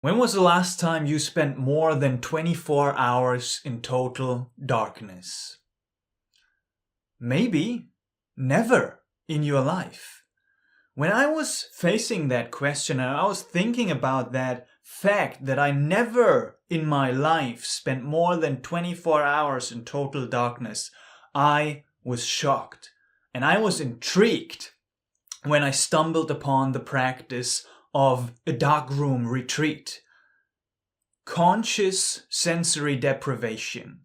When was the last time you spent more than 24 hours in total darkness? Maybe never in your life. When I was facing that question and I was thinking about that fact that I never in my life spent more than 24 hours in total darkness, I was shocked and I was intrigued when I stumbled upon the practice of a darkroom retreat. Conscious sensory deprivation,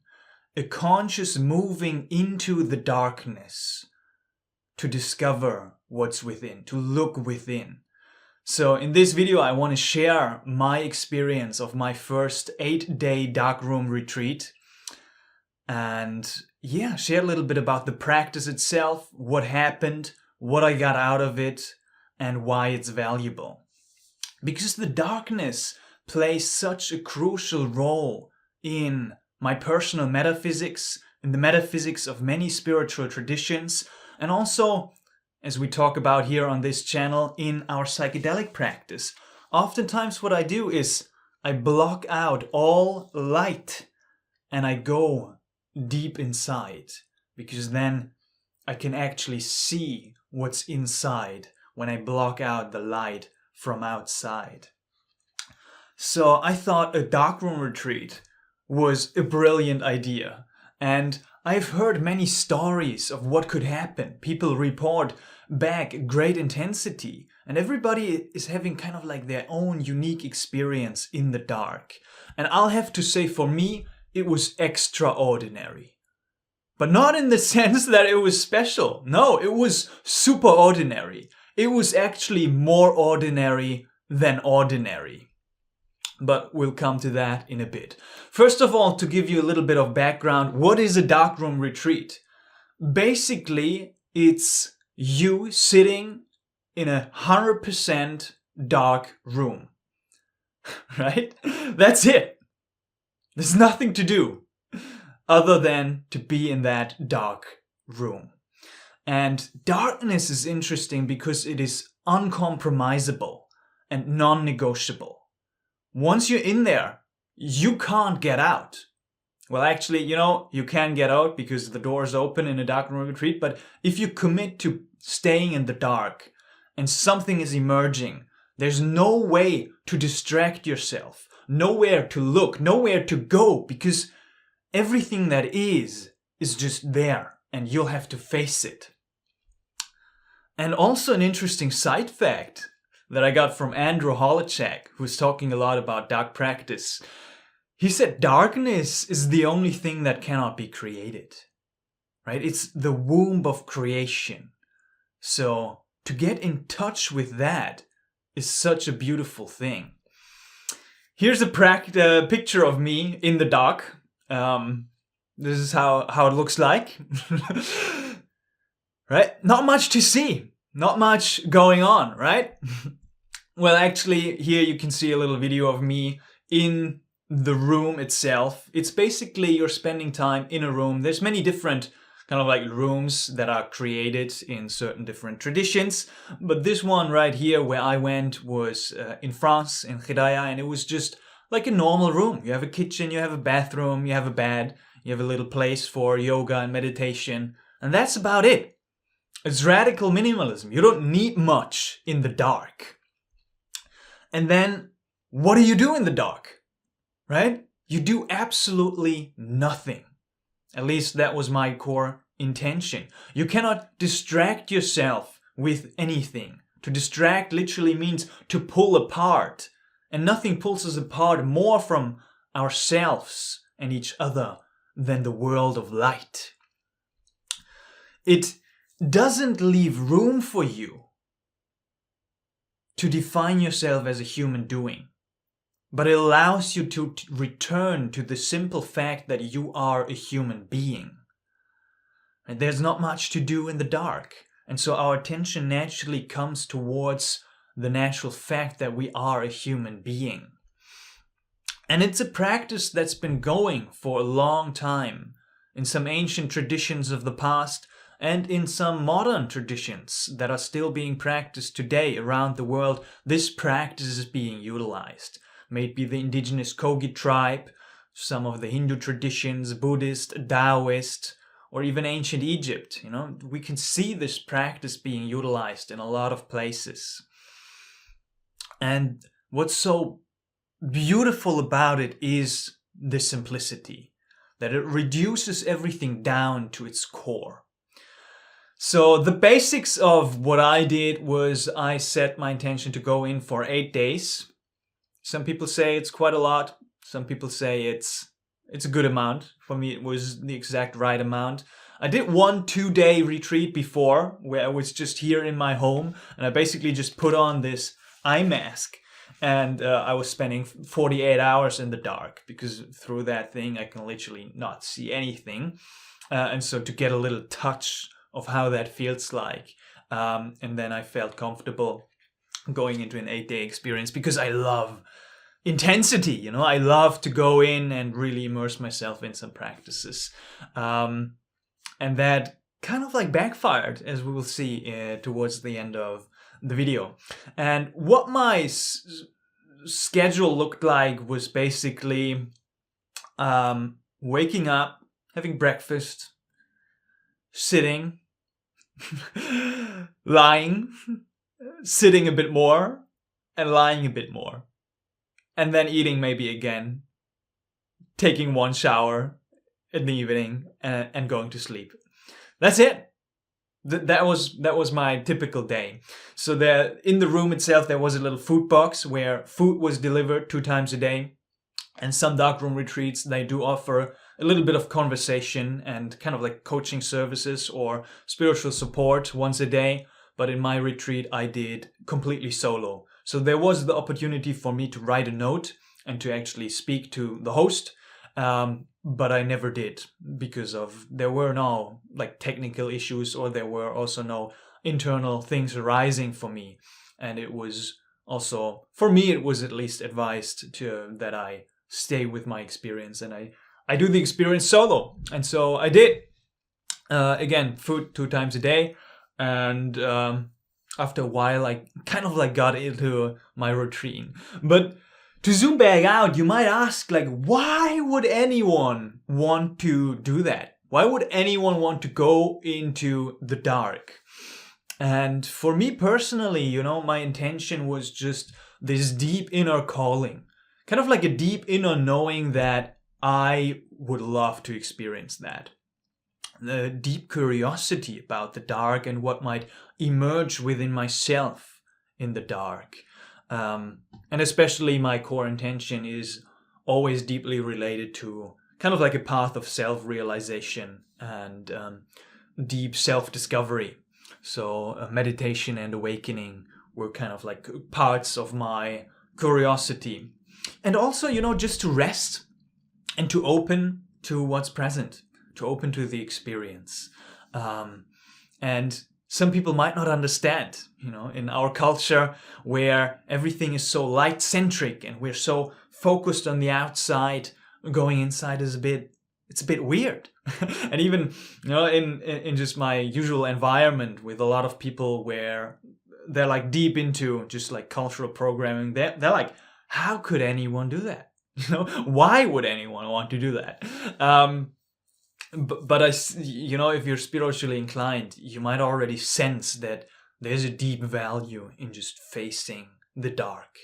a conscious moving into the darkness to discover what's within, to look within. So in this video I want to share my experience of my first 8-day darkroom retreat and share a little bit about the practice itself, what happened, what I got out of it, and why it's valuable. Because the darkness plays such a crucial role in my personal metaphysics, in the metaphysics of many spiritual traditions, and also, as we talk about here on this channel, in our psychedelic practice. Oftentimes what I do is I block out all light and I go deep inside, because then I can actually see what's inside when I block out the light from outside. So I thought a darkroom retreat was a brilliant idea, and I've heard many stories of what could happen. People report back great intensity, and everybody is having kind of like their own unique experience in the dark. And I'll have to say, for me, it was extraordinary. But not in the sense that it was special. No, it was super ordinary. It was actually more ordinary than ordinary. But we'll come to that in a bit. First of all, to give you a little bit of background, what is a darkroom retreat? Basically, it's you sitting in 100% dark room. Right? That's it. There's nothing to do other than to be in that dark room. And darkness is interesting because it is uncompromisable and non-negotiable. Once you're in there, you can't get out. Well, actually, you can get out because the door is open in a darkroom retreat, but if you commit to staying in the dark and something is emerging, there's no way to distract yourself, nowhere to look, nowhere to go, because everything that is just there and you'll have to face it. And also an interesting side fact that I got from Andrew Holacek, who's talking a lot about dark practice. He said darkness is the only thing that cannot be created, right? It's the womb of creation. So to get in touch with that is such a beautiful thing. Here's a picture of me in the dark. This is how it looks like. Right? Not much to see. Not much going on, right? Well, actually, here you can see a little video of me in the room itself. It's basically you're spending time in a room. There's many different kind of like rooms that are created in certain different traditions. But this one right here where I went was in France, in Gidaya, and it was just like a normal room. You have a kitchen, you have a bathroom, you have a bed, you have a little place for yoga and meditation, and that's about it. It's radical minimalism. You don't need much in the dark. And then, what do you do in the dark? Right? You do absolutely nothing. At least that was my core intention. You cannot distract yourself with anything. To distract literally means to pull apart. And nothing pulls us apart more from ourselves and each other than the world of light. It doesn't leave room for you to define yourself as a human doing, but it allows you to return to the simple fact that you are a human being. And there's not much to do in the dark, and so our attention naturally comes towards the natural fact that we are a human being. And it's a practice that's been going for a long time in some ancient traditions of the past, and in some modern traditions that are still being practiced today around the world. This practice is being utilized. maybe the indigenous Kogi tribe, some of the Hindu traditions, Buddhist, Taoist, or even ancient Egypt. You know, we can see this practice being utilized in a lot of places. And what's so beautiful about it is the simplicity, that it reduces everything down to its core. So the basics of what I did was I set my intention to go in for 8 days. Some people say it's quite a lot. Some people say it's a good amount. For me, it was the exact right amount. I did 1 2-day retreat before where I was just here in my home, and I basically just put on this eye mask, and I was spending 48 hours in the dark, because through that thing I can literally not see anything. And so to get a little touch of how that feels like. And then I felt comfortable going into an 8-day experience, because I love intensity, you know, I love to go in and really immerse myself in some practices. And that kind of like backfired, as we will see towards the end of the video. And what my schedule looked like was basically waking up, having breakfast, sitting, lying, sitting a bit more, and lying a bit more. And then eating maybe again, taking 1 shower in the evening, and going to sleep. That's it. That was my typical day. So there, in the room itself, there was a little food box where food was delivered 2 times a day. And some darkroom retreats, they do offer a little bit of conversation and kind of like coaching services or spiritual support once a day. But in my retreat, I did completely solo. So there was the opportunity for me to write a note and to actually speak to the host. But I never did, because there were no like technical issues, or there were also no internal things arising for me. And it was also, for me, it was at least advised that I stay with my experience, and I do the experience solo. And so I did. Again, food 2 times a day. And after a while, I kind of like got into my routine. But to zoom back out, you might ask, like, why would anyone want to do that? Why would anyone want to go into the dark? And for me personally, you know, my intention was just this deep inner calling, kind of like a deep inner knowing that I would love to experience that. The deep curiosity about the dark and what might emerge within myself in the dark. And especially my core intention is always deeply related to kind of like a path of self-realization and deep self-discovery. So meditation and awakening were kind of like parts of my curiosity. And also, you know, just to rest and to open to what's present, to open to the experience. And some people might not understand, you know, in our culture where everything is so light-centric and we're so focused on the outside, going inside is it's a bit weird. And even, you know, in just my usual environment with a lot of people where they're like deep into just like cultural programming, they're like, how could anyone do that? You know, why would anyone want to do that? But you know, if you're spiritually inclined, you might already sense that there's a deep value in just facing the dark,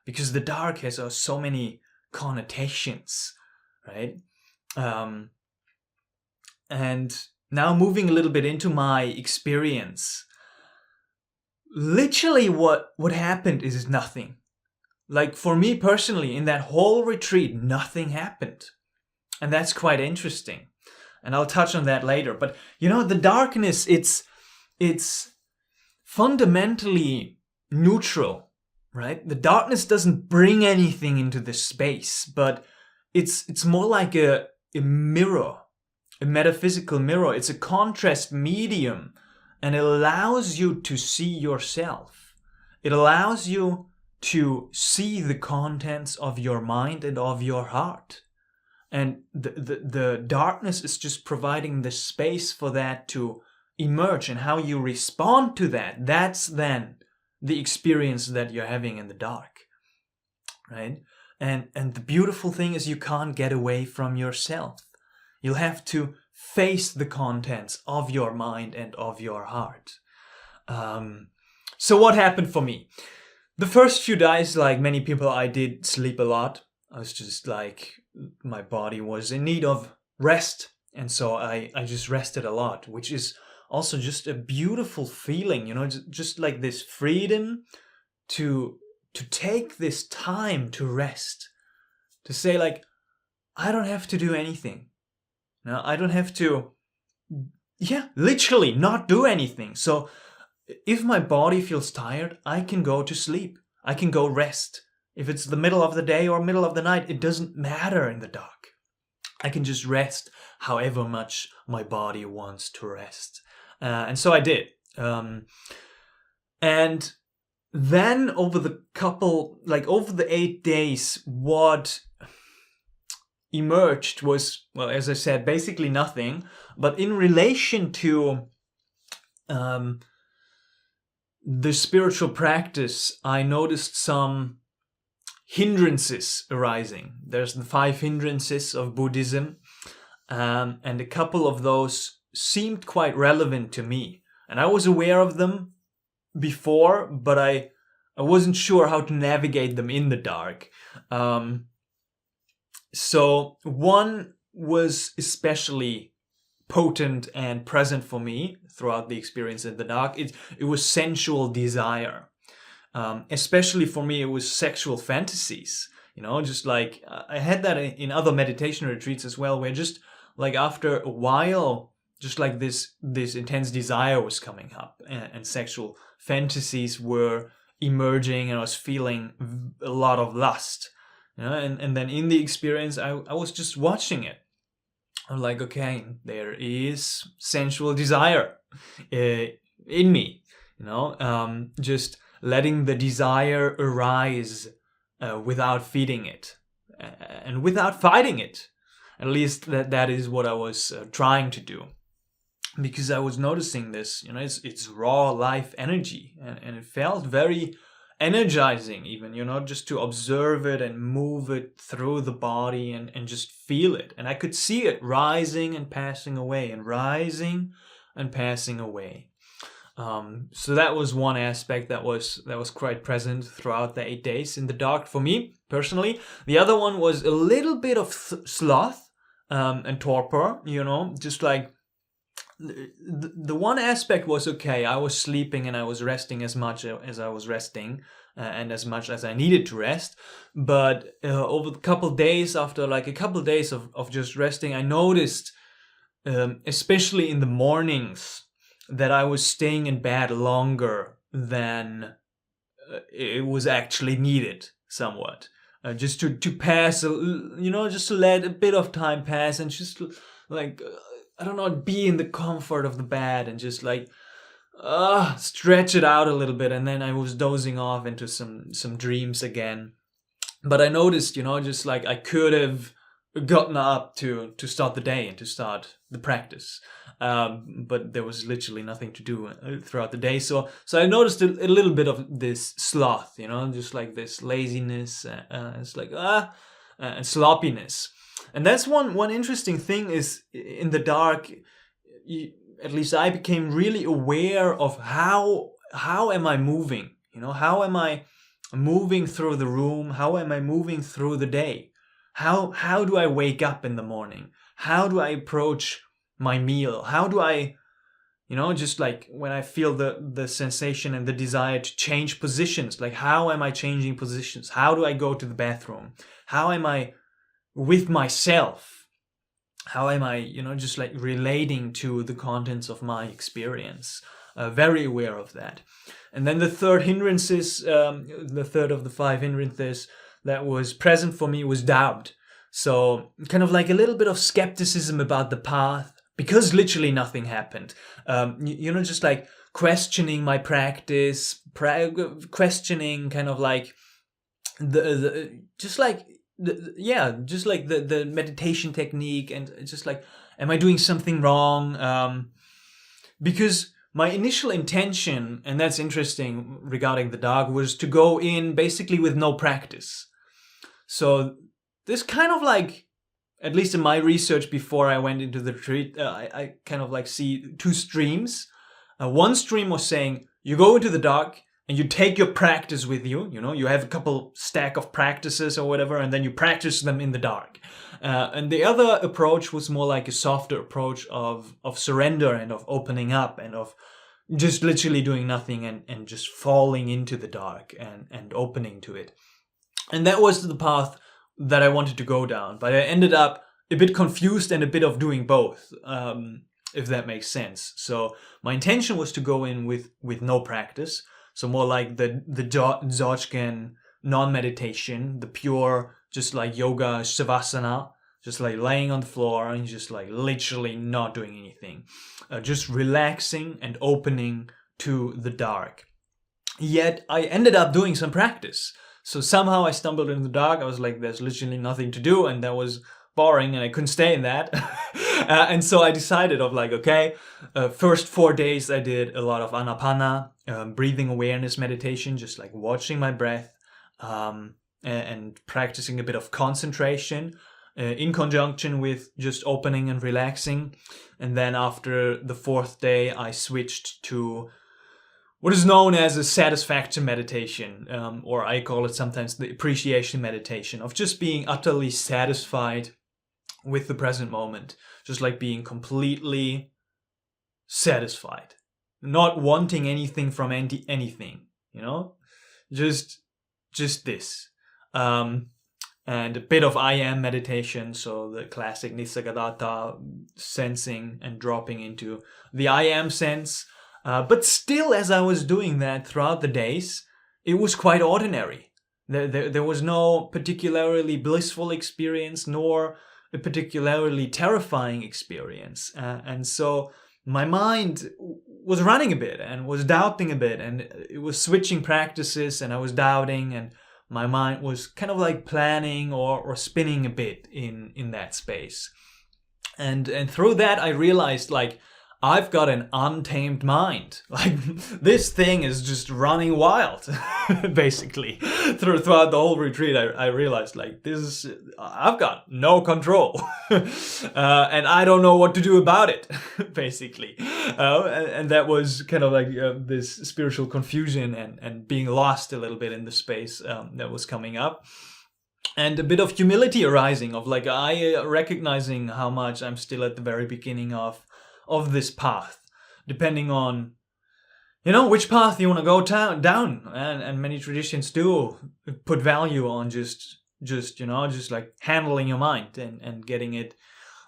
because the dark has so many connotations, right? And now moving a little bit into my experience, literally what happened is nothing. Like for me personally, in that whole retreat, nothing happened. And that's quite interesting. And I'll touch on that later. But, you know, the darkness, it's fundamentally neutral, right? The darkness doesn't bring anything into the space, but it's more like a mirror, a metaphysical mirror. It's a contrast medium, and it allows you to see yourself. It allows you to see the contents of your mind and of your heart. And the darkness is just providing the space for that to emerge, and how you respond to that. That's then the experience that you're having in the dark, right? And the beautiful thing is you can't get away from yourself. You'll have to face the contents of your mind and of your heart. So what happened for me? The first few days, like many people, I did sleep a lot. I was just like, my body was in need of rest. And so I just rested a lot, which is also just a beautiful feeling, you know, just like this freedom to take this time to rest. To say like, I don't have to do anything. No, I don't have to, literally not do anything. So if my body feels tired, I can go to sleep. I can go rest. If it's the middle of the day or middle of the night, it doesn't matter in the dark. I can just rest however much my body wants to rest. And so I did. And then over the 8 days, what emerged was, well, as I said, basically nothing. But in relation to the spiritual practice, I noticed some hindrances arising. There's the 5 hindrances of Buddhism, and a couple of those seemed quite relevant to me. And I was aware of them before, but I wasn't sure how to navigate them in the dark. So one was especially potent and present for me throughout the experience in the dark. It was sensual desire. Especially for me, it was sexual fantasies. You know, just like I had that in other meditation retreats as well, where just like after a while, just like this intense desire was coming up, and sexual fantasies were emerging, and I was feeling a lot of lust. You know, and then in the experience, I was just watching it. I'm like, okay, there is sensual desire in me. You know, just letting the desire arise without feeding it and without fighting it. At least that is what I was trying to do, because I was noticing this. You know, it's raw life energy, and it felt very energizing, even, you know, just to observe it and move it through the body and just feel it. And I could see it rising and passing away, and rising and passing away. So that was one aspect that was quite present throughout the 8 days in the dark for me personally. The other one was a little bit of sloth and torpor, you know, just like the one aspect was, okay, I was sleeping and I was resting as much as I was resting and as much as I needed to rest. But over a couple of days, after like a couple of days of just resting, I noticed, especially in the mornings, that I was staying in bed longer than it was actually needed, somewhat. Just to pass, you know, just to let a bit of time pass and just like, I don't know, be in the comfort of the bed and just like stretch it out a little bit. And then I was dozing off into some dreams again. But I noticed, you know, just like I could have gotten up to start the day and to start the practice. But there was literally nothing to do throughout the day. So I noticed a little bit of this sloth, you know, just like this laziness, it's like, and sloppiness. And that's one interesting thing is in the dark, at least I became really aware of how am I moving? You know, how am I moving through the room? How am I moving through the day? How do I wake up in the morning? How do I approach my meal? How do I, you know, just like when I feel the sensation and the desire to change positions, like how am I changing positions? How do I go to the bathroom? How am I with myself? How am I, you know, just like relating to the contents of my experience? Very aware of that. And then the third hindrances, the third of the 5 hindrances that was present for me was doubt. So kind of like a little bit of skepticism about the path, because literally nothing happened. You know, just like questioning my practice, questioning kind of like just like the meditation technique, and just like, am I doing something wrong? Because my initial intention, and that's interesting regarding the dark, was to go in basically with no practice. So this kind of like, at least in my research before I went into the retreat, I kind of like see two streams. One stream was saying you go into the dark and you take your practice with you. You know, you have a couple stack of practices or whatever, and then you practice them in the dark. And the other approach was more like a softer approach of surrender and of opening up and of just literally doing nothing and just falling into the dark and opening to it. And that was the path that I wanted to go down. But I ended up a bit confused and a bit of doing both, if that makes sense. So my intention was to go in with no practice. So more like the Dzogchen non-meditation, the pure, just like yoga shavasana, just like laying on the floor and just like literally not doing anything. Just relaxing and opening to the dark. Yet I ended up doing some practice. So somehow I stumbled in the dark. I was like, there's literally nothing to do, and that was boring and I couldn't stay in that. And so I decided of like, okay, first 4 days I did a lot of anapana, breathing awareness meditation, just like watching my breath, and practicing a bit of concentration in conjunction with just opening and relaxing. And then after the 4th day, I switched to what is known as a satisfaction meditation, or I call it sometimes the appreciation meditation, of just being utterly satisfied with the present moment, just like being completely satisfied, not wanting anything from anything, you know, just this, and a bit of I am meditation, so the classic Nisargadatta, sensing and dropping into the I am sense. But still, as I was doing that throughout the days, it was quite ordinary. There was no particularly blissful experience, nor a particularly terrifying experience. And so my mind was running a bit and was doubting a bit, and it was switching practices, and I was doubting, and my mind was kind of like planning or spinning a bit in that space. And through that, I realized, like, I've got an untamed mind. Like, this thing is just running wild, basically. Throughout the whole retreat, I realized, like, I've got no control. And I don't know what to do about it, basically. And that was kind of like this spiritual confusion and being lost a little bit in the space that was coming up. And a bit of humility arising of, like, I recognizing how much I'm still at the very beginning of this path, depending on, you know, which path you want to go down. And many traditions do put value on just you know, just like handling your mind and getting it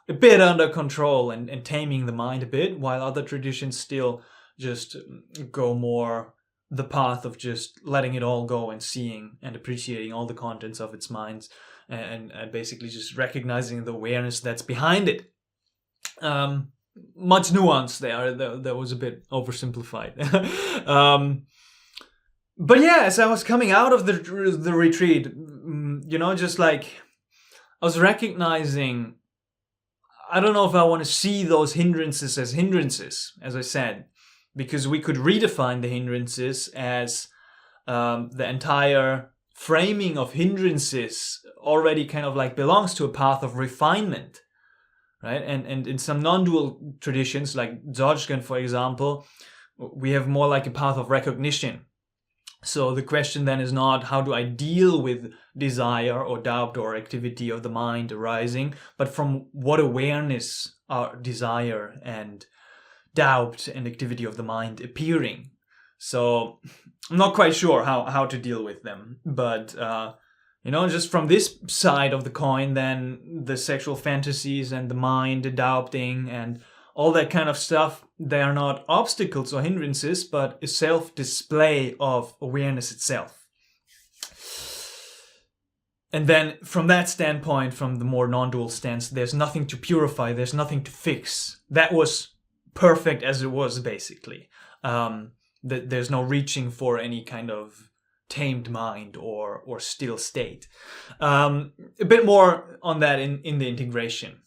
a bit under control and taming the mind a bit, while other traditions still just go more the path of just letting it all go and seeing and appreciating all the contents of its minds, and basically just recognizing the awareness that's behind it. Much nuance there. That was a bit oversimplified. But yeah, as I was coming out of the retreat, you know, just like I was recognizing, I don't know if I want to see those hindrances as hindrances, as I said, because we could redefine the hindrances as the entire framing of hindrances already kind of like belongs to a path of refinement. Right? And in some non-dual traditions, like Dzogchen, for example, we have more like a path of recognition. So the question then is not how do I deal with desire or doubt or activity of the mind arising, but from what awareness are desire and doubt and activity of the mind appearing. So I'm not quite sure how to deal with them, but you know, just from this side of the coin, then the sexual fantasies and the mind adopting and all that kind of stuff, they are not obstacles or hindrances, but a self-display of awareness itself. And then from that standpoint, from the more non-dual stance, there's nothing to purify, there's nothing to fix. That was perfect as it was, basically. There's no reaching for any kind of tamed mind or still state. A bit more on that in the integration.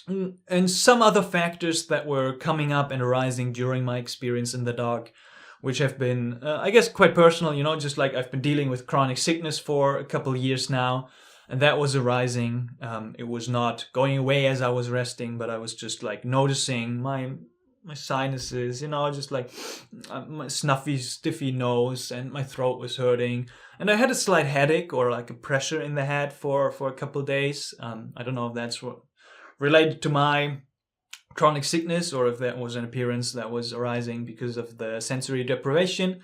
And some other factors that were coming up and arising during my experience in the dark, which have been, I guess, quite personal, you know, just like I've been dealing with chronic sickness for a couple of years now. and that was arising. It was not going away as I was resting, but I was just like noticing my sinuses, just like my snuffy, stiffy nose, and my throat was hurting. And I had a slight headache or like a pressure in the head for a couple of days. I don't know if that's related to my chronic sickness or if that was an appearance that was arising because of the sensory deprivation.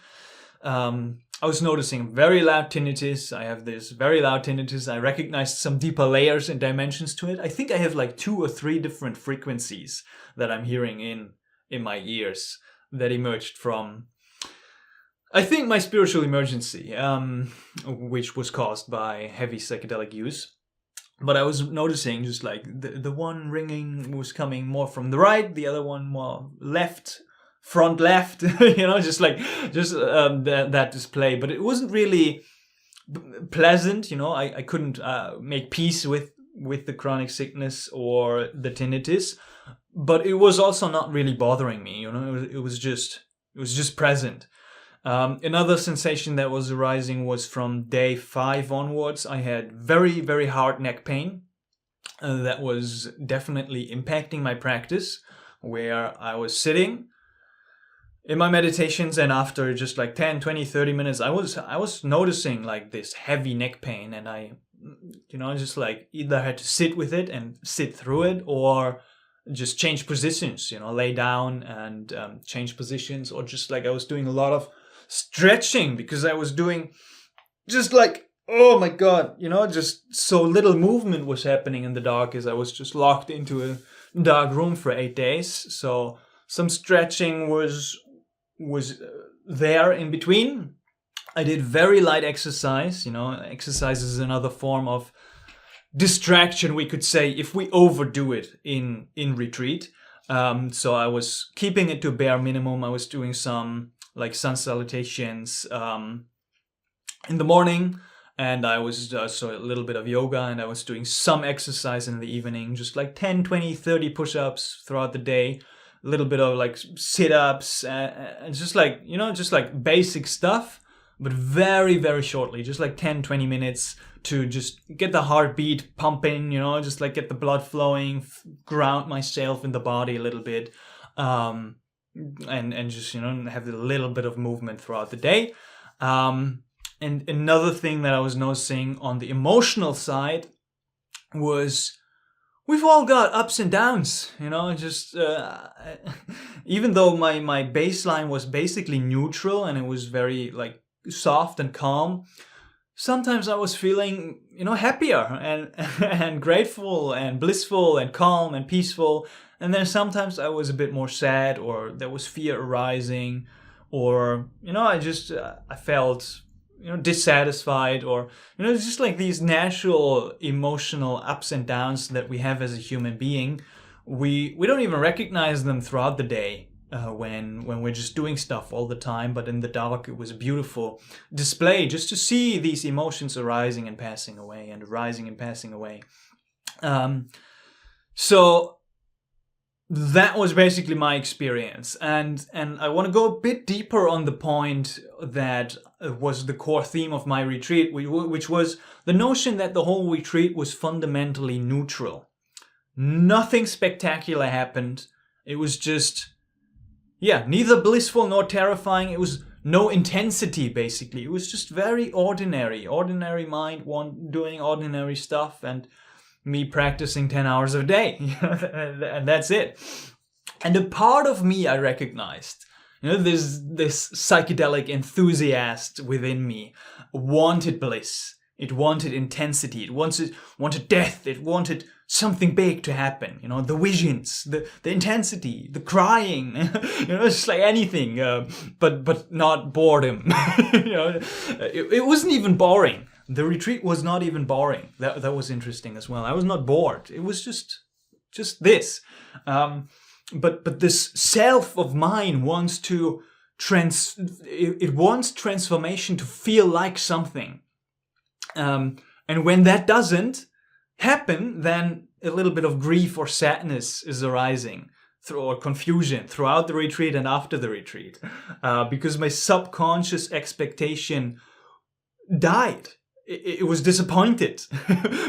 I was noticing very loud tinnitus. I have this very loud tinnitus. I recognized some deeper layers and dimensions to it. I think I have like 2 or 3 different frequencies that I'm hearing in my ears that emerged from, I think, my spiritual emergency, which was caused by heavy psychedelic use. But I was noticing just like the one ringing was coming more from the right, the other one more left, front left, that display. But it wasn't really pleasant, I couldn't make peace with the chronic sickness or the tinnitus, but it was also not really bothering me, it was just present. Another sensation that was arising was from day 5 onwards. I had very, very hard neck pain that was definitely impacting my practice, where I was sitting in my meditations, and after just like 10, 20, 30 minutes, I was noticing like this heavy neck pain, and I, just like either had to sit with it and sit through it, or just change positions, lay down and change positions, or just like I was doing a lot of stretching because I was doing just like, oh my God, just so little movement was happening in the dark as I was just locked into a dark room for 8 days. So some stretching was there in between. I did very light exercise. Exercise is another form of distraction, we could say, if we overdo it in retreat. So I was keeping it to bare minimum. I was doing some like sun salutations in the morning, and I was so a little bit of yoga, and I was doing some exercise in the evening, just like 10, 20, 30 push-ups throughout the day, a little bit of like sit-ups, and just like, just like basic stuff, but very, very shortly, just like 10, 20 minutes to just get the heartbeat pumping, just like get the blood flowing, ground myself in the body a little bit, and just, have a little bit of movement throughout the day. And another thing that I was noticing on the emotional side was we've all got ups and downs, just even though my baseline was basically neutral and it was very like soft and calm, sometimes I was feeling, happier and grateful and blissful and calm and peaceful. And then sometimes I was a bit more sad, or there was fear arising, or, I felt, dissatisfied, or, just like these natural emotional ups and downs that we have as a human being. We don't even recognize them throughout the day when we're just doing stuff all the time. But in the dark, it was a beautiful display just to see these emotions arising and passing away, and arising and passing away. So that was basically my experience, and I want to go a bit deeper on the point that was the core theme of my retreat, which was the notion that the whole retreat was fundamentally neutral. Nothing spectacular happened. It was just, neither blissful nor terrifying. It was no intensity, basically. It was just very ordinary mind, doing ordinary stuff, and me practicing 10 hours a day, and that's it. And a part of me I recognized, this psychedelic enthusiast within me wanted bliss. It wanted intensity. It wanted death. It wanted something big to happen. The visions, the intensity, the crying. It's like anything, but not boredom. It wasn't even boring. The retreat was not even boring. That was interesting as well. I was not bored. It was just this. But this self of mine wants to it wants transformation to feel like something. And when that doesn't happen, then a little bit of grief or sadness is arising, or confusion throughout the retreat and after the retreat, because my subconscious expectation died. it was disappointed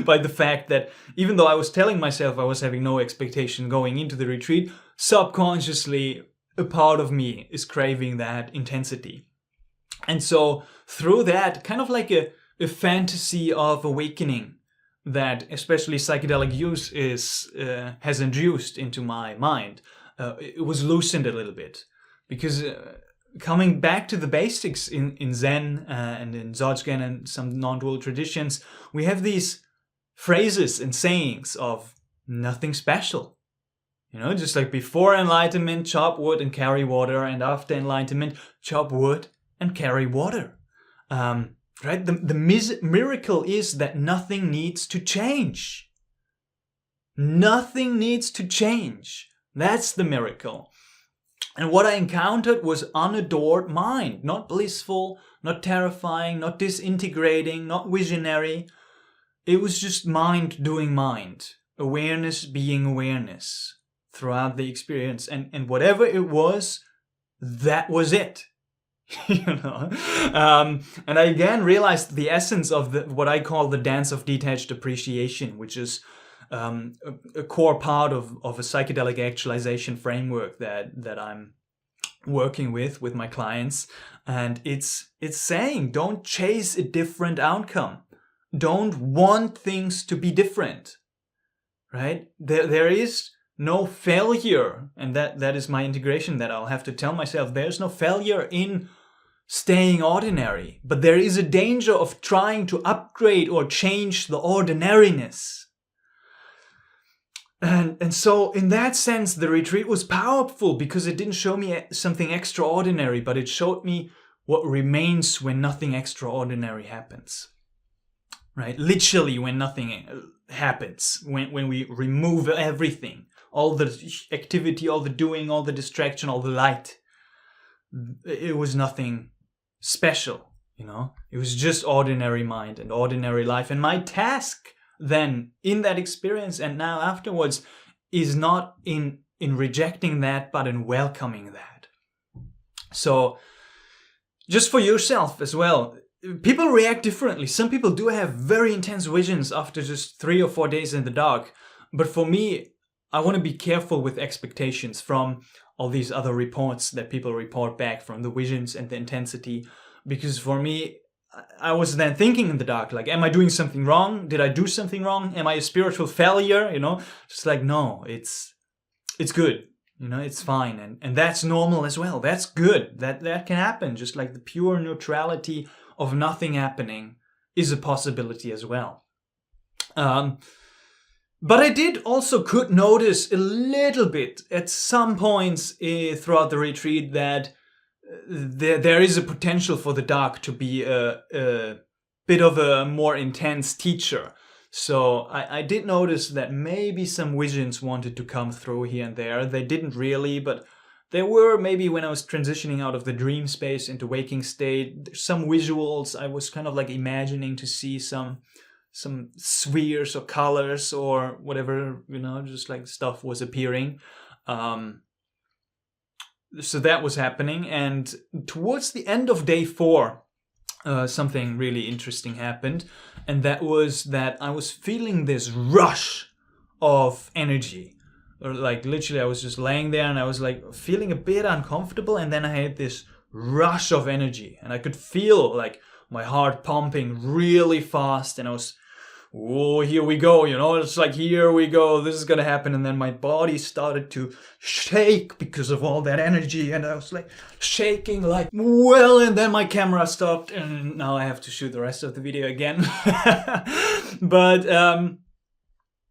by the fact that even though I was telling myself I was having no expectation going into the retreat, subconsciously a part of me is craving that intensity. And so through that, kind of like a fantasy of awakening that especially psychedelic use has induced into my mind, it was loosened a little bit. Because coming back to the basics in Zen and in Dzogchen and some non-dual traditions, we have these phrases and sayings of nothing special. Just like before enlightenment, chop wood and carry water, and after enlightenment, chop wood and carry water. Right? The miracle is that nothing needs to change. Nothing needs to change. That's the miracle. And what I encountered was unadored mind, not blissful, not terrifying, not disintegrating, not visionary. It was just mind doing mind, awareness being awareness throughout the experience. And whatever it was, that was it. And I again realized the essence of what I call the dance of detached appreciation, which is a core part of a psychedelic actualization framework that I'm working with my clients. And it's saying, don't chase a different outcome. Don't want things to be different, right? There is no failure. And that is my integration that I'll have to tell myself. There's no failure in staying ordinary, but there is a danger of trying to upgrade or change the ordinariness. And so in that sense, the retreat was powerful because it didn't show me something extraordinary, but it showed me what remains when nothing extraordinary happens. Right? Literally when nothing happens, when we remove everything, all the activity, all the doing, all the distraction, all the light. It was nothing special, It was just ordinary mind and ordinary life. And my task then in that experience and now afterwards is not in rejecting that, but in welcoming that. So just for yourself as well, people react differently. Some people do have very intense visions after just 3 or 4 days in the dark. But for me, I want to be careful with expectations from all these other reports that people report back from the visions and the intensity. Because for me, I was then thinking in the dark, like, am I doing something wrong? Did I do something wrong? Am I a spiritual failure? Just like, no, it's good. It's fine. And that's normal as well. That's good. That can happen. Just like the pure neutrality of nothing happening is a possibility as well. But I could notice a little bit at some points throughout the retreat that there is a potential for the dark to be a bit of a more intense teacher. So I did notice that maybe some visions wanted to come through here and there. They didn't really, but there were maybe when I was transitioning out of the dream space into waking state, some visuals I was kind of like imagining to see some spheres or colors or whatever, just like stuff was appearing. So that was happening. And towards the end of day 4, something really interesting happened. And that was that I was feeling this rush of energy. Or like literally I was just laying there and I was like feeling a bit uncomfortable. And then I had this rush of energy. And I could feel like my heart pumping really fast. And I was, oh, here we go, it's like, here we go, this is gonna happen. And then my body started to shake because of all that energy. And I was like shaking like, well, and then my camera stopped and now I have to shoot the rest of the video again. But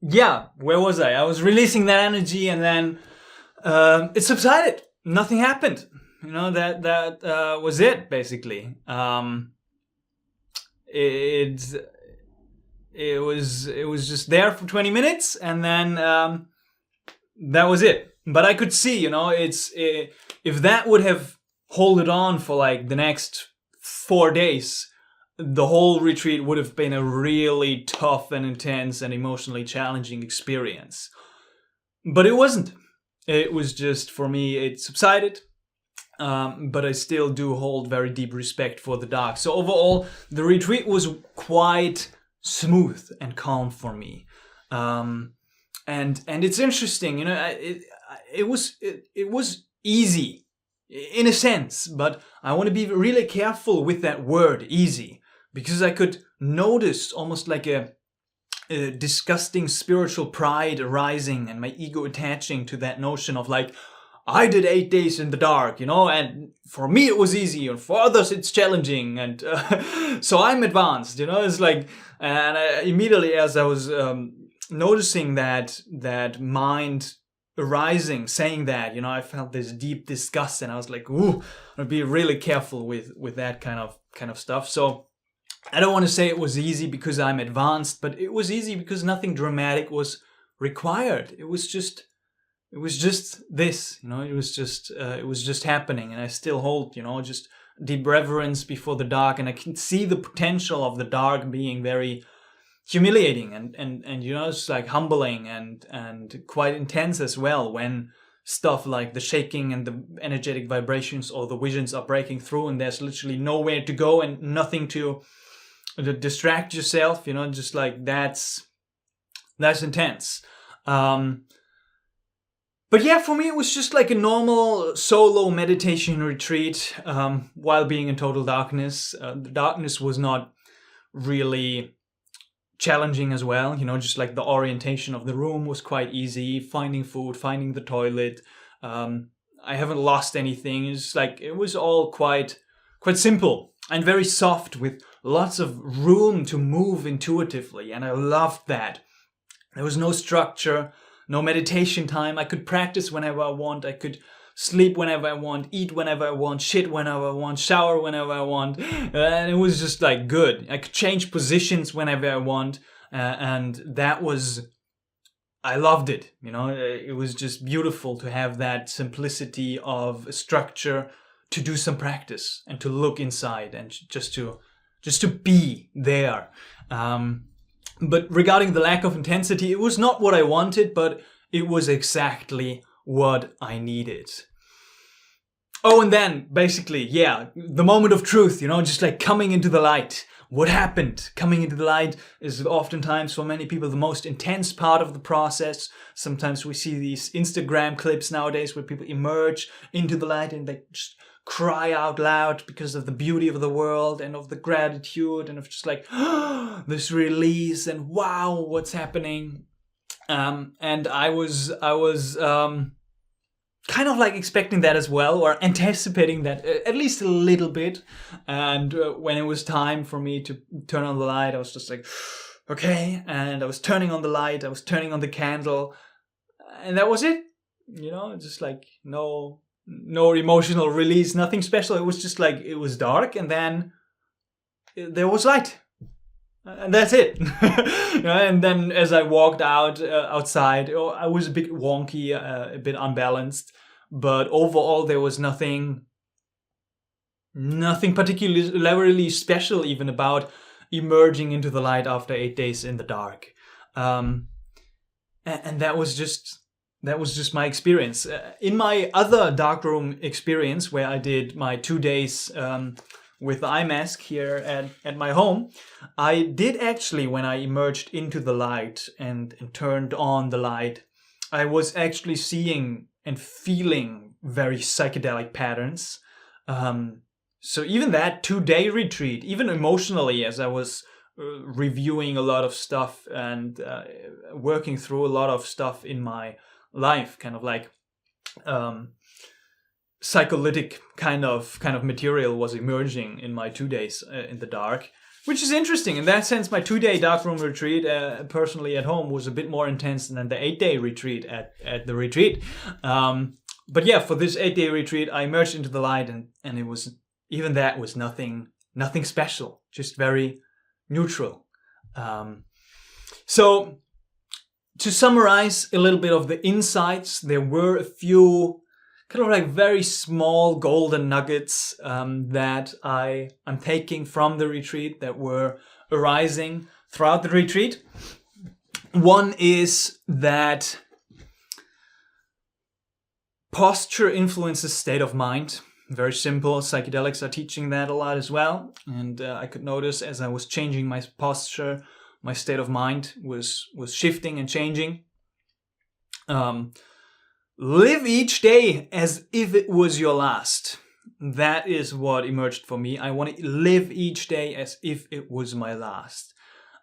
yeah, where was I? I was releasing that energy and then it subsided. Nothing happened. That was it, basically. It was just there for 20 minutes and then that was it. But I could see, if that would have holded on for like the next 4 days, the whole retreat would have been a really tough and intense and emotionally challenging experience. But it wasn't. It was just, for me, it subsided. but I still do hold very deep respect for the dark. So overall, the retreat was quite smooth and calm for me. And it's interesting, it was easy in a sense, but I want to be really careful with that word easy, because I could notice almost like a disgusting spiritual pride arising and my ego attaching to that notion of like, I did 8 days in the dark, and for me it was easy, and for others it's challenging, and so I'm advanced, it's like, and immediately as I was noticing that mind arising, saying that, I felt this deep disgust, and I was like, ooh, I'll be really careful with that kind of stuff. So I don't want to say it was easy because I'm advanced, but it was easy because nothing dramatic was required. It was just this, it was just happening, and I still hold, just deep reverence before the dark, and I can see the potential of the dark being very humiliating and it's like humbling and quite intense as well, when stuff like the shaking and the energetic vibrations or the visions are breaking through, and there's literally nowhere to go and nothing to distract yourself, just like that's intense. But yeah, for me it was just like a normal solo meditation retreat while being in total darkness. The darkness was not really challenging as well, just like the orientation of the room was quite easy, finding food, finding the toilet. I haven't lost anything. It's like it was all quite simple and very soft, with lots of room to move intuitively, and I loved that. There was no structure, no meditation time. I could practice whenever I want. I could sleep whenever I want, eat whenever I want, shit whenever I want, shower whenever I want. And it was just like good. I could change positions whenever I want. And that was, I loved it. It was just beautiful to have that simplicity of structure, to do some practice and to look inside and just to be there. But regarding the lack of intensity, it was not what I wanted, but it was exactly what I needed. Oh, and then basically, the moment of truth, just like coming into the light. What happened? Coming into the light is oftentimes for many people the most intense part of the process. Sometimes we see these Instagram clips nowadays where people emerge into the light and they just cry out loud because of the beauty of the world and of the gratitude and of just like this release and wow, what's happening. And I was kind of like expecting that as well, or anticipating that at least a little bit. And when it was time for me to turn on the light, I was just like, okay. And I was turning on the light, I was turning on the candle, and that was it. Just like no emotional release, nothing special. It was just like, it was dark, and then there was light. And that's it. And then as I walked outside, I was a bit wonky, a bit unbalanced, but overall there was nothing particularly special even about emerging into the light after 8 days in the dark. And that was just my experience. In my other darkroom experience, where I did my 2 days with the eye mask here at my home, I did actually, when I emerged into the light and turned on the light, I was actually seeing and feeling very psychedelic patterns. So even that 2-day retreat, even emotionally, as I was reviewing a lot of stuff and working through a lot of stuff in my life, kind of like psycholytic kind of material was emerging in my 2 days in the dark, which is interesting. In that sense, my 2-day darkroom retreat personally at home was a bit more intense than the 8-day retreat at the retreat. But yeah, for this 8-day retreat, I emerged into the light, and it was, even that was nothing special, just very neutral. So to summarize a little bit of the insights, there were a few kind of like very small golden nuggets that I'm taking from the retreat, that were arising throughout the retreat. One is that posture influences state of mind. Very simple. Psychedelics are teaching that a lot as well. And I could notice as I was changing my posture, my state of mind was shifting and changing. Live each day as if it was your last. That is what emerged for me. I want to live each day as if it was my last.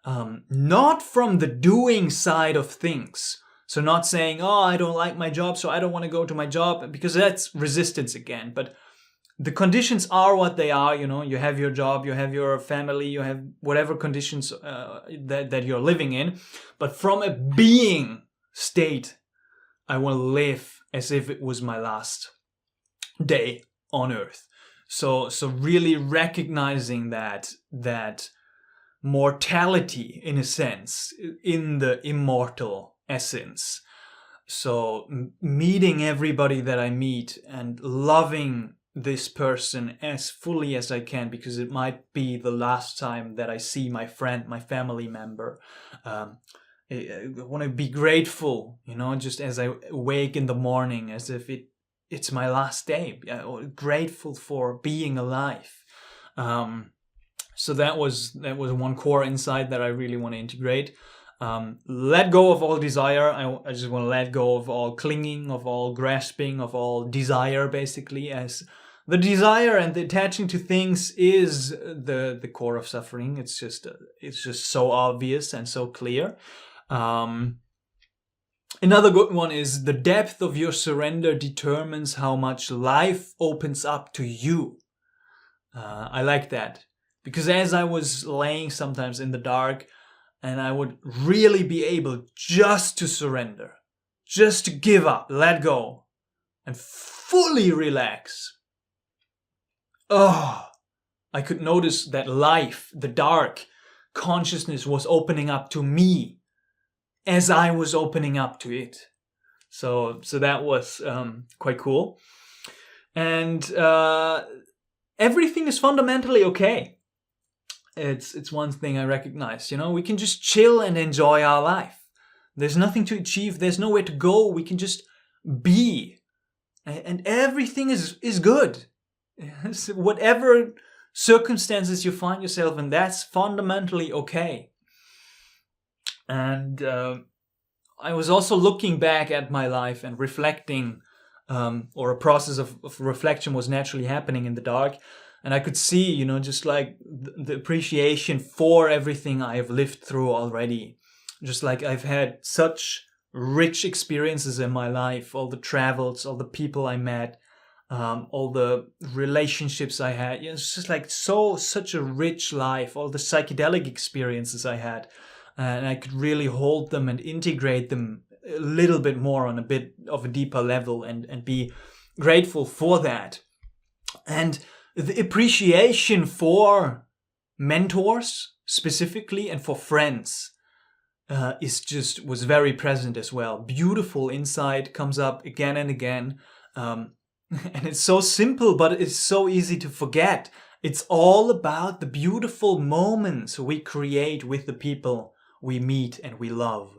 Not from the doing side of things. So not saying, oh, I don't like my job, so I don't want to go to my job, because that's resistance again. But the conditions are what they are, you know. You have your job, you have your family, you have whatever conditions that you're living in. But from a being state, I want to live as if it was my last day on earth. So really recognizing that mortality, in a sense, in the immortal essence. So meeting everybody that I meet and loving this person as fully as I can, because it might be the last time that I see my friend, my family member. I want to be grateful, you know, just as I wake in the morning, as if it's my last day. Grateful for being alive. So that was one core insight that I really want to integrate. Let go of all desire. I just want to let go of all clinging, of all grasping, of all desire, basically, as the desire and the attaching to things is the core of suffering. It's just so obvious and so clear. Another good one is the depth of your surrender determines how much life opens up to you. I like that, because as I was laying sometimes in the dark, and I would really be able just to surrender, just to give up, let go, and fully relax. Oh, I could notice that life, the dark consciousness, was opening up to me as I was opening up to it. So that was quite cool. And everything is fundamentally okay. It's one thing I recognize. You know, we can just chill and enjoy our life. There's nothing to achieve. There's nowhere to go. We can just be, and everything is good. Whatever circumstances you find yourself in, that's fundamentally okay. And I was also looking back at my life and reflecting, or a process of reflection was naturally happening in the dark. And I could see, you know, just like the appreciation for everything I have lived through already. Just like I've had such rich experiences in my life, all the travels, all the people I met, all the relationships I had. You know, it's just like such a rich life, all the psychedelic experiences I had. And I could really hold them and integrate them a little bit more on a bit of a deeper level and be grateful for that. And the appreciation for mentors specifically and for friends was very present as well. Beautiful insight comes up again and again. And it's so simple, but it's so easy to forget. It's all about the beautiful moments we create with the people we meet and we love.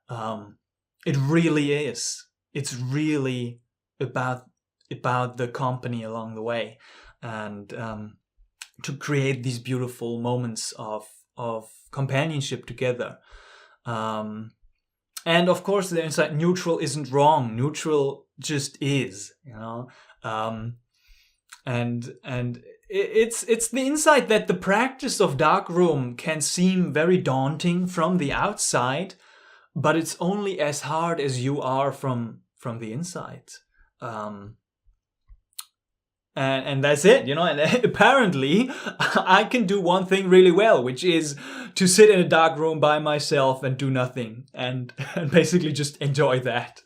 It really is. It's really about the company along the way, and to create these beautiful moments of companionship together. And of course, the insight, neutral isn't wrong. Neutral just is, you know. And it's the insight that the practice of Darkroom can seem very daunting from the outside, but it's only as hard as you are from the inside. And that's it, you know. And apparently I can do one thing really well, which is to sit in a dark room by myself and do nothing and basically just enjoy that.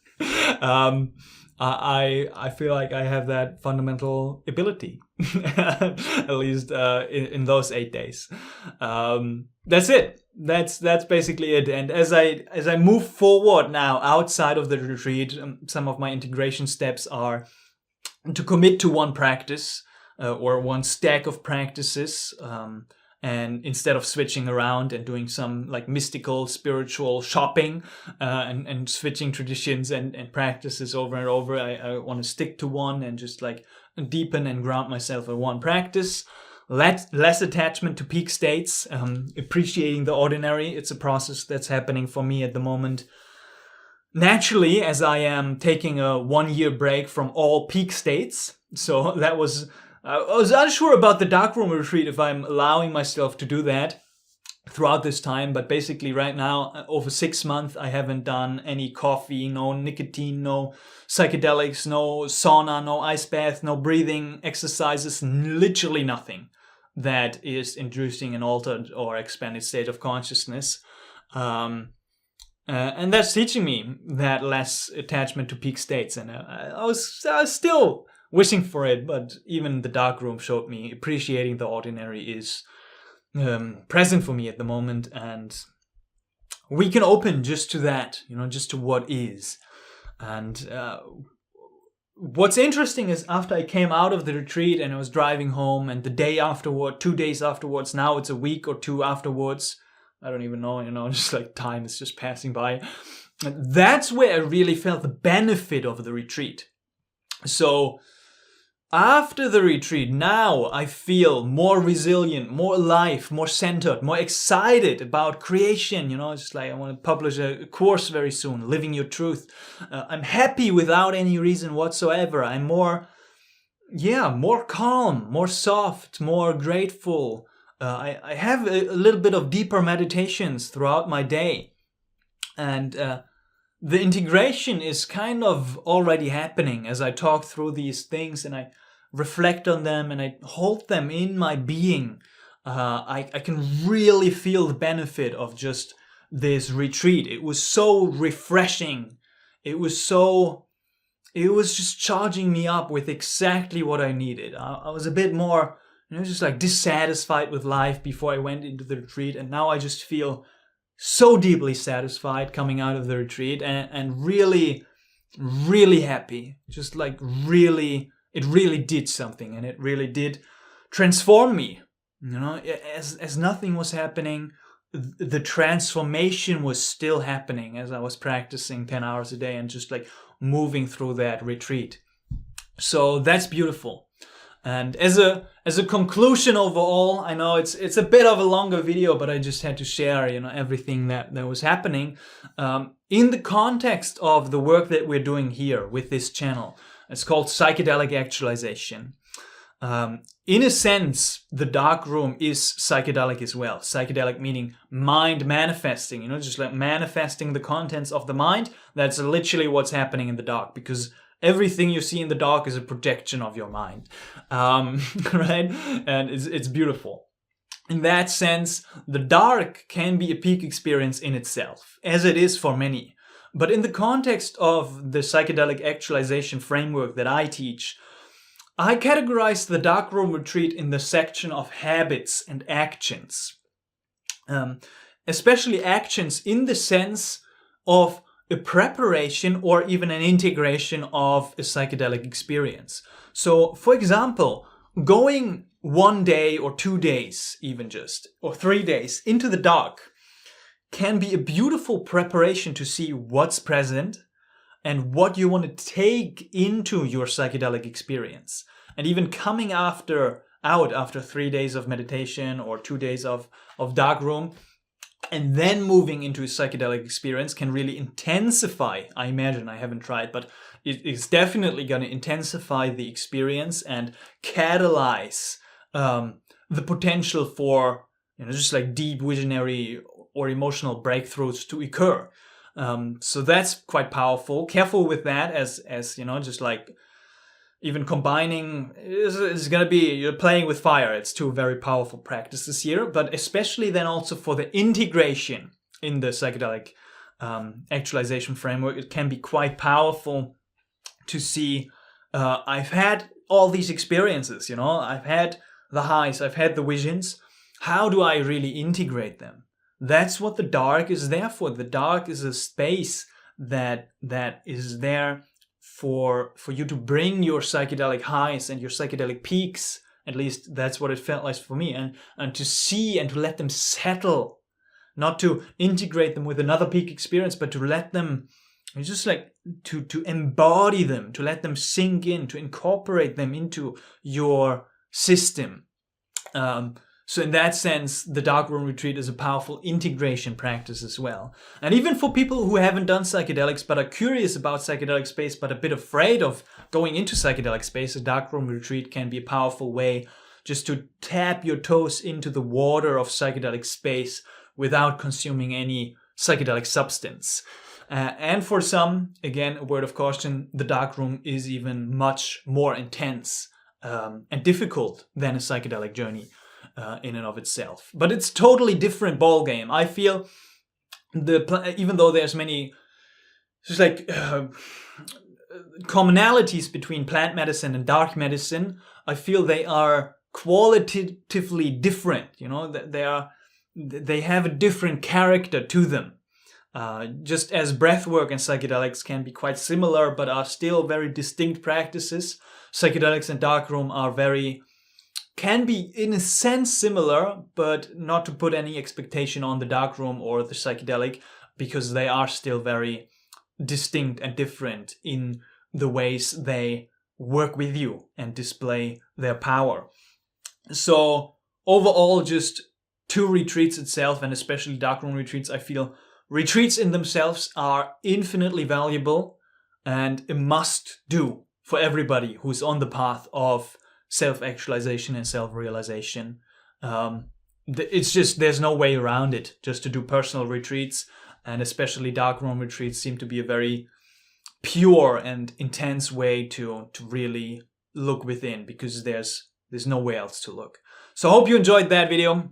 I feel like I have that fundamental ability, at least in those 8 days. That's it. That's basically it. And as I move forward now outside of the retreat, some of my integration steps are to commit to one practice or one stack of practices, And instead of switching around and doing some like mystical, spiritual shopping and switching traditions and practices over and over, I want to stick to one and just like deepen and ground myself in one practice. Less attachment to peak states, appreciating the ordinary. It's a process that's happening for me at the moment. Naturally, as I am taking a 1-year break from all peak states. So that was... I was unsure about the Darkroom retreat, if I'm allowing myself to do that throughout this time. But basically right now, over 6 months, I haven't done any coffee, no nicotine, no psychedelics, no sauna, no ice bath, no breathing exercises, literally nothing that is inducing an altered or expanded state of consciousness. And that's teaching me that less attachment to peak states. And I was still wishing for it, but even the Darkroom showed me appreciating the ordinary is present for me at the moment, and we can open just to that, just to what is. And what's interesting is after I came out of the retreat and I was driving home, and the day afterward, 2 days afterwards, now it's a week or two afterwards, I don't even know, just like time is just passing by. And that's where I really felt the benefit of the retreat. So after the retreat, now I feel more resilient, more alive, more centered, more excited about creation. Just like I want to publish a course very soon, Living Your Truth. I'm happy without any reason whatsoever. I'm more calm, more soft, more grateful. I have a little bit of deeper meditations throughout my day. And the integration is kind of already happening as I talk through these things and I reflect on them and I hold them in my being. I can really feel the benefit of just this retreat. It was so refreshing. It was just charging me up with exactly what I needed. I was a bit more, just like dissatisfied with life before I went into the retreat, and now I just feel so deeply satisfied coming out of the retreat and really, really happy. Just like really, it really did something, and it really did transform me. As nothing was happening, the transformation was still happening as I was practicing 10 hours a day and just like moving through that retreat. So that's beautiful. And as a conclusion overall, I know it's a bit of a longer video, but I just had to share, everything that was happening in the context of the work that we're doing here with this channel. It's called Psychedelic Actualization. In a sense, the Darkroom is psychedelic as well. Psychedelic meaning mind manifesting, just like manifesting the contents of the mind. That's literally what's happening in the dark, because everything you see in the dark is a projection of your mind, right? And it's beautiful. In that sense, the dark can be a peak experience in itself, as it is for many. But in the context of the psychedelic actualization framework that I teach, I categorize the Darkroom retreat in the section of habits and actions. Especially actions in the sense of a preparation or even an integration of a psychedelic experience. So, for example, going 1 day or 2 days, even just, or 3 days into the dark can be a beautiful preparation to see what's present and what you want to take into your psychedelic experience. And even coming out after 3 days of meditation or 2 days of Darkroom, and then moving into a psychedelic experience can really intensify. I imagine, I haven't tried, but it's definitely going to intensify the experience and catalyze the potential for just like deep visionary or emotional breakthroughs to occur. So that's quite powerful. Careful with that, as just like even combining is going to be, you're playing with fire. It's two very powerful practices here, but especially then also for the integration in the psychedelic actualization framework, it can be quite powerful to see, I've had all these experiences, I've had the highs, I've had the visions. How do I really integrate them? That's what the dark is there for. The dark is a space that is there for you to bring your psychedelic highs and your psychedelic peaks At least that's what it felt like for me. And to see and to let them settle, not to integrate them with another peak experience, but to let them, it's just like to embody them, to let them sink in, to incorporate them into your system. So in that sense, the Darkroom retreat is a powerful integration practice as well. And even for people who haven't done psychedelics but are curious about psychedelic space but a bit afraid of going into psychedelic space, a Darkroom retreat can be a powerful way just to tap your toes into the water of psychedelic space without consuming any psychedelic substance. And for some, again, a word of caution, the Darkroom is even much more intense and difficult than a psychedelic journey in and of itself. But it's totally different ball game. I feel even though there's many just like commonalities between plant medicine and dark medicine, I feel they are qualitatively different. You know, they have a different character to them. Just as breathwork and psychedelics can be quite similar but are still very distinct practices, psychedelics and Darkroom can be in a sense similar, but not to put any expectation on the Darkroom or the psychedelic, because they are still very distinct and different in the ways they work with you and display their power. So overall, just 2 retreats itself, and especially Darkroom retreats, I feel retreats in themselves are infinitely valuable and a must do for everybody who's on the path of self-actualization and self-realization. It's just, there's no way around it, just to do personal retreats, and especially Darkroom retreats seem to be a very pure and intense way to really look within, because there's nowhere else to look. So I hope you enjoyed that video.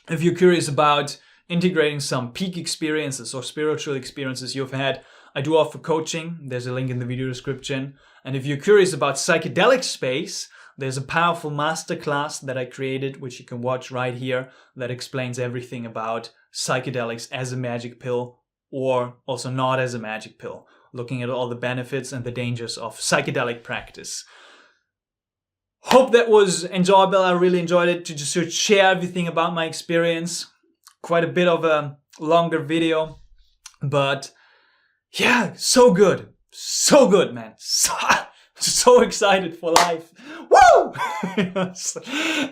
If you're curious about integrating some peak experiences or spiritual experiences you've had, I do offer coaching. There's a link in the video description. And if you're curious about psychedelic space, there's a powerful masterclass that I created, which you can watch right here, that explains everything about psychedelics as a magic pill or also not as a magic pill, looking at all the benefits and the dangers of psychedelic practice. Hope that was enjoyable. I really enjoyed it to just share everything about my experience. Quite a bit of a longer video, but yeah, so good, man. So excited for life. Woo!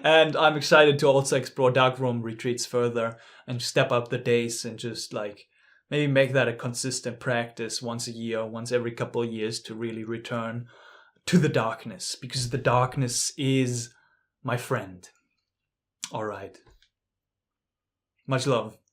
And I'm excited to also explore Darkroom retreats further and step up the days and just like maybe make that a consistent practice once a year, once every couple of years, to really return to the darkness, because the darkness is my friend. All right. Much love.